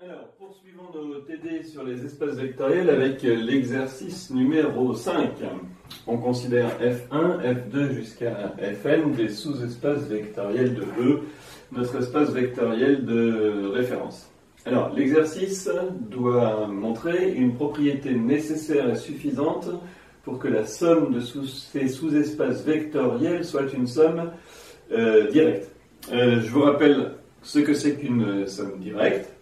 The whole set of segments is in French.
Alors, poursuivons nos TD sur les espaces vectoriels avec l'exercice numéro 5. On considère F1, F2 jusqu'à Fn des sous-espaces vectoriels de E, notre espace vectoriel de référence. Alors, l'exercice doit montrer une propriété nécessaire et suffisante pour que la somme de ces sous-espaces vectoriels soit une somme directe. Je vous rappelle ce que c'est qu'une somme directe.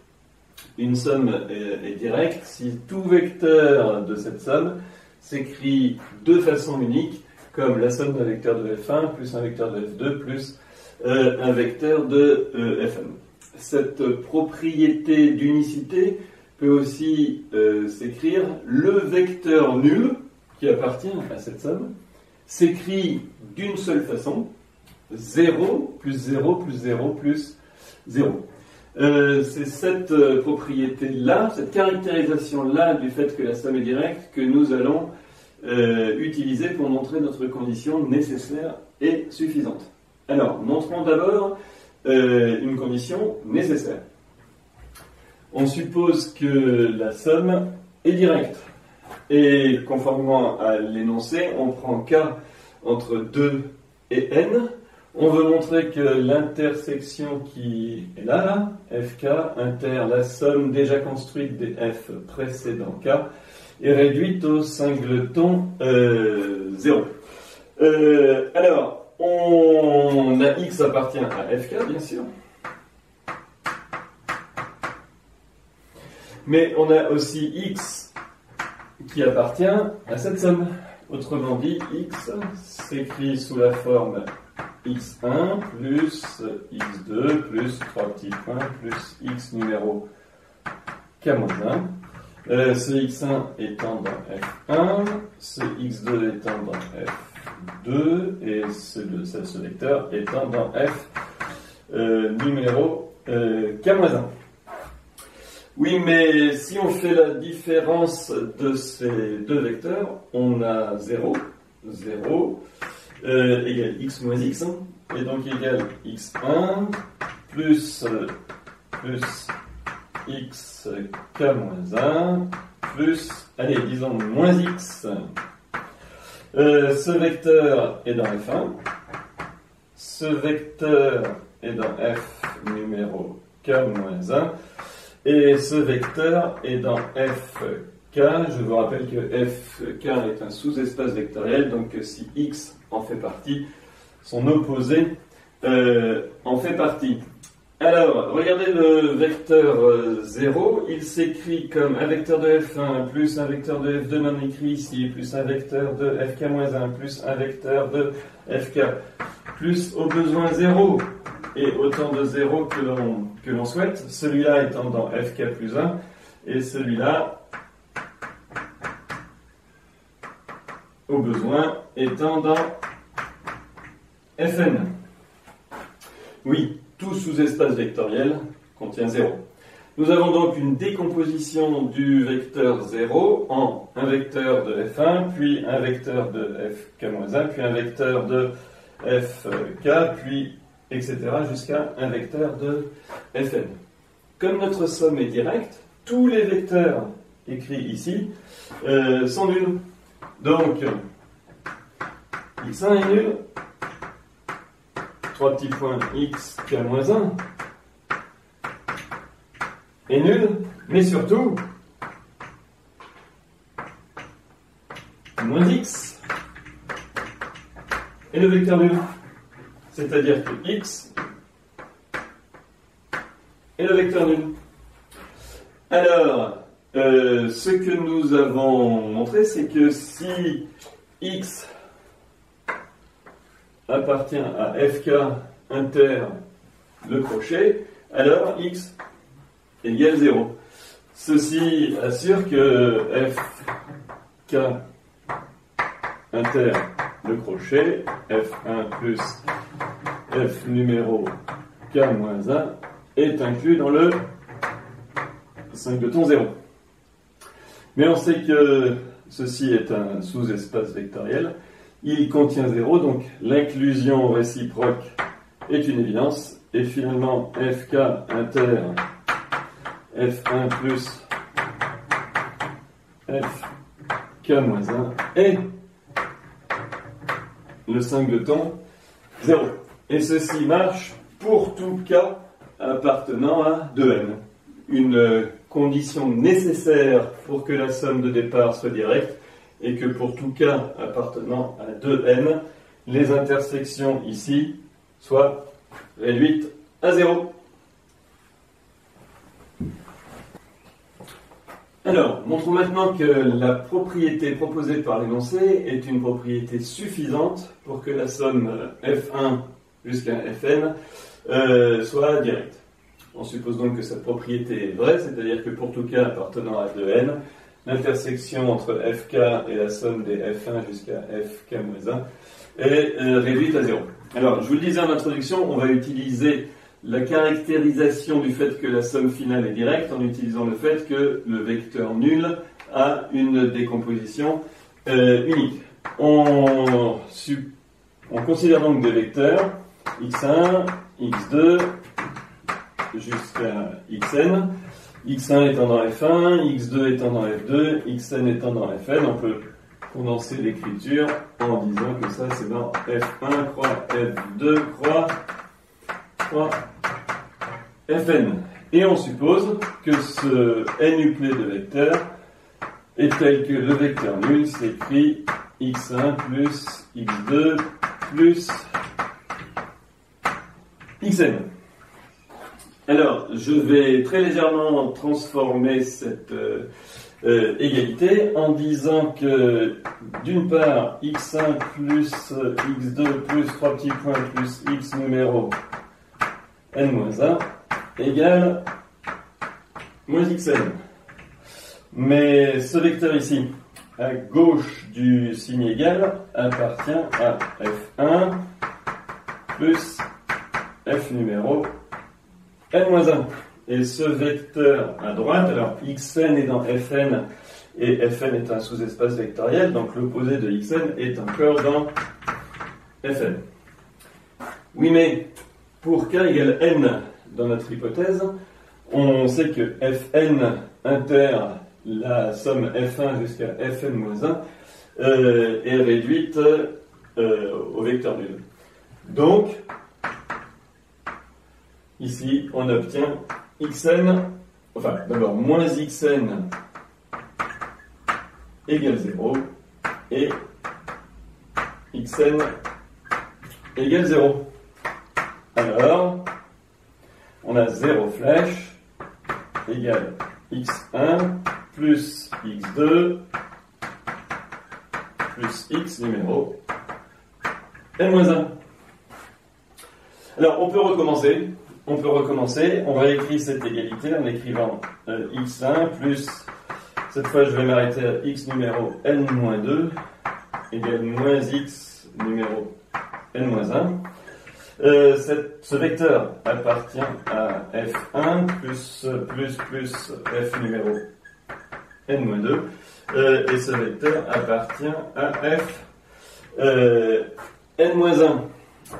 Une somme est directe si tout vecteur de cette somme s'écrit de façon unique, comme la somme d'un vecteur de F1 plus un vecteur de F2 plus un vecteur de Fn. Cette propriété d'unicité peut aussi s'écrire le vecteur nul qui appartient à cette somme s'écrit d'une seule façon, 0 plus 0 plus 0 plus 0. C'est cette propriété-là, cette caractérisation-là du fait que la somme est directe que nous allons utiliser pour montrer notre condition nécessaire et suffisante. Alors, montrons d'abord une condition nécessaire. On suppose que la somme est directe. Et conformément à l'énoncé, on prend k entre 2 et n. On veut montrer que l'intersection qui est là, fk, inter la somme déjà construite des f précédents k, est réduite au singleton 0. Alors, on a x appartient à fk, bien sûr. Mais on a aussi x qui appartient à cette somme. Autrement dit, x s'écrit sous la forme x1 plus x2 plus 3 petits points plus x numéro k-1. Ce x1 étant dans f1, ce x2 étant dans f2 et ce vecteur étant dans f numéro k-1. Oui, mais si on fait la différence de ces deux vecteurs, on a 0, 0, égale x moins x, et donc égale x1 plus x k moins 1 plus, allez, disons moins x. Ce vecteur est dans f1, ce vecteur est dans f numéro k moins 1, et ce vecteur est dans fk. Je vous rappelle que fk est un sous-espace vectoriel, donc si x en fait partie, son opposé en fait partie. Alors, regardez le vecteur 0, il s'écrit comme un vecteur de f1 plus un vecteur de f2 non écrit ici, plus un vecteur de fk-1 plus un vecteur de fk, plus au besoin 0, et autant de 0 que l'on souhaite, celui-là étant dans fk plus 1, et celui-là au besoin étant dans Fn. Oui, tout sous-espace vectoriel contient 0. Nous avons donc une décomposition du vecteur 0 en un vecteur de F1, puis un vecteur de Fk-1, puis un vecteur de Fk, puis etc. jusqu'à un vecteur de Fn. Comme notre somme est directe, tous les vecteurs écrits ici sont nuls. Donc, x1 est nul, 3 petits points x k-1 est nul, mais surtout, moins x est le vecteur nul. C'est-à-dire que x est le vecteur nul. Alors, ce que nous avons montré, c'est que si x appartient à fk inter le crochet, alors x égale 0. Ceci assure que fk inter le crochet, f1 plus f numéro k-1 est inclus dans le singleton 0. Mais on sait que ceci est un sous-espace vectoriel. Il contient 0, donc l'inclusion réciproque est une évidence. Et finalement, fk inter F1 plus Fk-1 et le 5 de ton 0. Et ceci marche pour tout cas appartenant à 2n. Une condition nécessaire pour que la somme de départ soit directe est que pour tout cas appartenant à 2n, les intersections ici soient réduites à 0. Alors, montrons maintenant que la propriété proposée par l'énoncé est une propriété suffisante pour que la somme f1 jusqu'à fn soit directe. On suppose donc que cette propriété est vraie, c'est-à-dire que pour tout cas appartenant à 2n, l'intersection entre fk et la somme des f1 jusqu'à fk-1 est réduite à 0. Alors, je vous le disais en introduction, on va utiliser la caractérisation du fait que la somme finale est directe en utilisant le fait que le vecteur nul a une décomposition unique. On considère donc des vecteurs x1, x2 jusqu'à xn, x1 étant dans f1, x2 étant dans f2, xn étant dans fn. On peut condenser l'écriture en disant que ça c'est dans f1 croix f2 croix fn. Et on suppose que ce n-uplet de vecteurs est tel que le vecteur nul s'écrit x1 plus x2 plus xn. Alors, je vais très légèrement transformer cette égalité en disant que d'une part x1 plus x2 plus 3 petits points plus x numéro n-1 égale moins xn. Mais ce vecteur ici, à gauche du signe égal, appartient à f1 plus f numéro n-1. Et ce vecteur à droite, alors xn est dans fn et fn est un sous-espace vectoriel, donc l'opposé de xn est encore dans fn. Oui, mais pour k égale n dans notre hypothèse, on sait que fn inter la somme f1 jusqu'à fn-1 est réduite au vecteur nul. Donc, ici, on obtient xn, enfin d'abord moins xn égale 0 et xn égale 0. Alors, on a 0 flèche égale x1 plus x2 plus x numéro n-1. Alors, on peut recommencer. On va écrire cette égalité en écrivant x1 plus, cette fois je vais m'arrêter à x numéro n-2 égale moins x numéro n-1. Ce vecteur appartient à f1 plus f numéro n-2 et ce vecteur appartient à f n-1.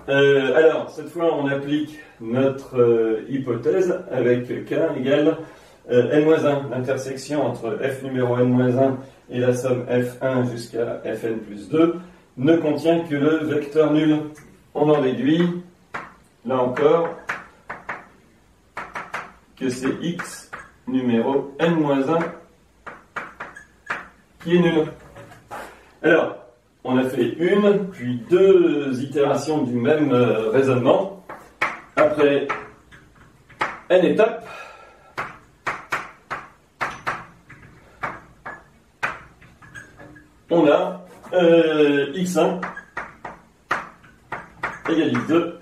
Alors, cette fois, on applique notre hypothèse avec k égale n-1. L'intersection entre f numéro n-1 et la somme f1 jusqu'à fn plus 2 ne contient que le vecteur nul. On en déduit, là encore, que c'est x numéro n-1 qui est nul. Alors, on a fait une, puis deux itérations du même raisonnement. Après n étapes, on a x1 égale x2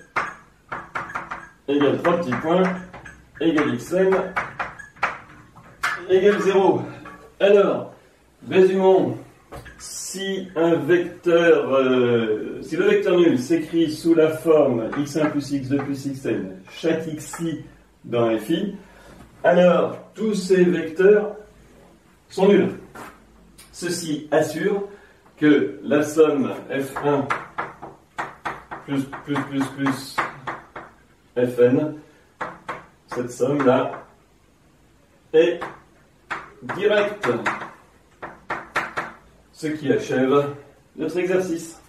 égale 3 petits points égale xn égale 0. Alors, résumons. Si le vecteur nul s'écrit sous la forme x1 plus x2 plus xn, chaque xi dans fi, alors tous ces vecteurs sont nuls. Ceci assure que la somme f1 plus fn, cette somme-là est direct. Ce qui achève notre exercice.